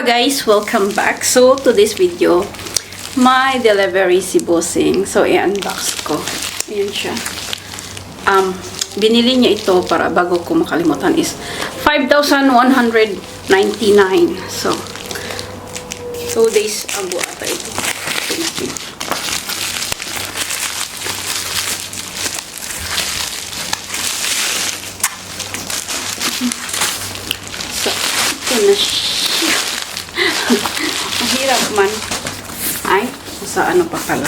ba guys? Welcome back. So, to this video, my delivery si Bossing. So, i-unbox ko. Ayan siya. Binili niya ito para bago ko makalimutan is 5,199. So, 2 days ago ata ito. So, ito na siya. Mahirap man. Ay, sa ano pa pala.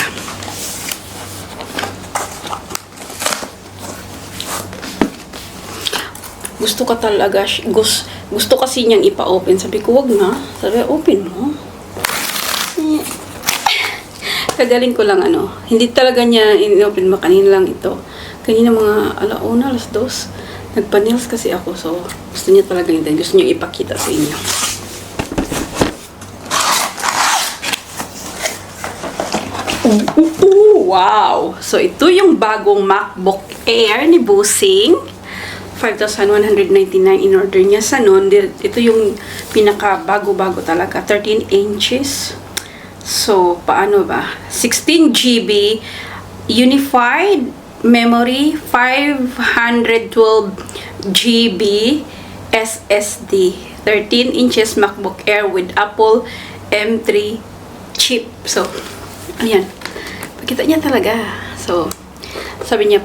Gusto ka talaga, gusto kasi niyang ipa-open. Sabi ko, wag na. Sabi, open mo. Kagaling ko lang ano. Hindi talaga niya in-open mo. Kanina lang ito. Kanina mga alauna, alas 2. Nagpa-nails kasi ako. So, gusto niya talaga yun. Gusto niya ipakita sa inyo. Wow! So, ito yung bagong MacBook Air ni Bossing. 5,199 in order niya sa noon. Ito yung pinaka bago-bago talaga. 13 inches. So, paano ba? 16 GB unified memory, 512 GB SSD. 13 inches MacBook Air with Apple M3 chip. So, ayan. Pakita niya talaga. So, sabi niya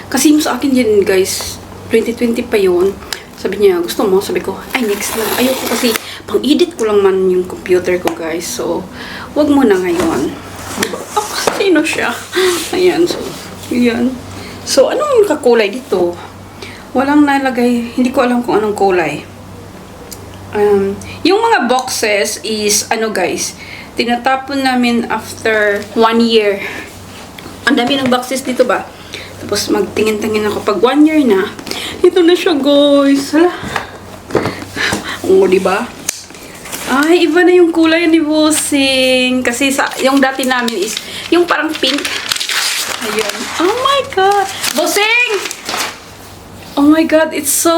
kasi yung sa akin yun guys, 2020 pa yun. Sabi niya, gusto mo? Sabi ko, ay next lang. Ayoko kasi, pang-edit ko lang man yung computer ko guys. So, wag mo na ngayon. Diba? Oh, sino siya? Ayan, so, ayan. So, anong kakulay dito? Walang nalagay, hindi ko alam kung anong kulay. Yung mga boxes is, ano guys, tinatapon namin after 1 year. Ang dami ng boxes dito ba? Tapos magtingin-tingin ako pag 1 year na. Ito na siya guys. Hala. Oo, diba? Ay, iba na yung kulay ni Bossing. Kasi yung dati namin is yung parang pink. Ayan. Oh my God. Bossing! Oh my God, it's so,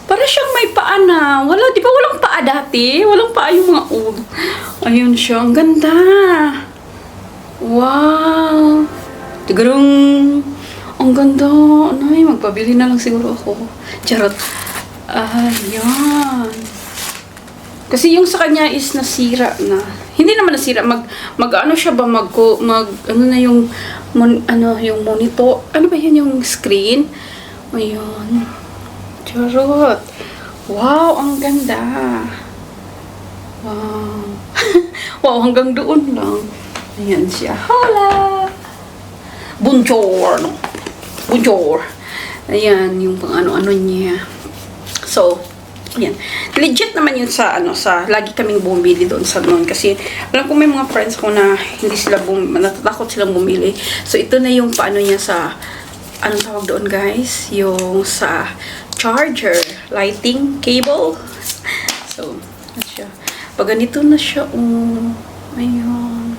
para siyang may paa na. Wala, di ba walang paa dati? Walang paa yung mga old. Ayun siya, ang ganda. Wow. Tigarong. Ang ganda. Ay, magpabili na lang siguro ako. Charot. Ayan. Kasi yung sa kanya is nasira na. Hindi naman nasira. Ano siya ba? Ano na yung, yung monitor. Ano ba yun yung screen? Ayan. Charot. Wow, ang ganda. Wow. Wow, hanggang doon lang. Ayan siya. Hola! Bonjour! Bonjour! Ayan, yung pang ano-ano niya. So, ayan. Legit naman yun sa lagi kaming bumili doon sa noon. Kasi, alam ko may mga friends ko na hindi sila natatakot silang bumili. So, ito na yung paano niya sa, anong tawag doon guys? Yung sa charger, lighting cable. So, ayan siya. Pag ganito na siya, ayun.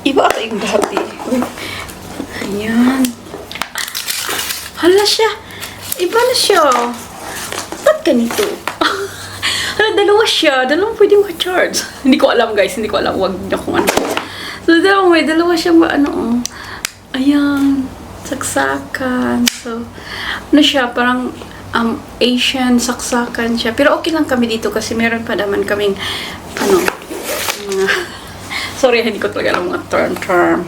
Iba ata yung dati. Ayan. Hala siya. Iba na siya. Ba't ganito? Hala, dalawa siya. Dalawang pwede ma-charge. Hindi ko alam guys. Hindi ko alam. Huwag na kung ano. So, dalawa siyang ayan. Saksakan. So, ano siya? Parang Asian saksakan siya. Pero okay lang kami dito kasi meron pa naman kaming sorry, hindi ko talaga alam mga term.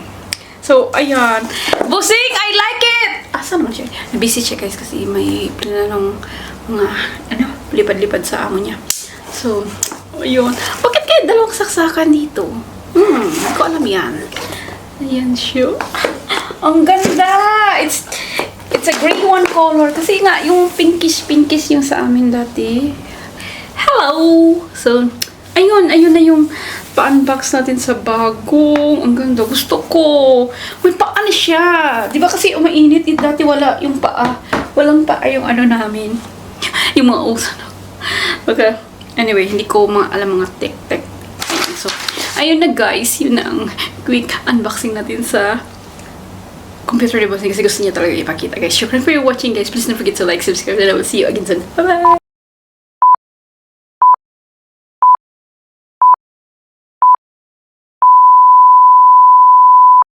So, ayan. Bossing, I like it! Asa naman siya? Busy siya guys kasi may pinanong mga, lipad-lipad sa amo niya. So, ayun. Bakit kaya dalawang saksakan dito? Hindi ko alam yan. Ayan siya. Ang ganda! It's a gray one color. Kasi nga, yung pinkish yung sa amin dati. Hello! So, ayun na yung pa-unbox natin sa bagong. Ang ganda. Gusto ko. May paa na siya. Diba kasi umainit. Dati wala yung paa. Walang paa yung namin. Yung mga uso. Okay. Anyway, hindi ko alam mga tech. So, ayun na guys. Yun na ang quick unboxing natin sa computer ni Bossing kasi gusto niya talaga ipakita guys. Shukran for your watching guys. Please don't forget to like, subscribe, and I will see you again soon. Bye-bye!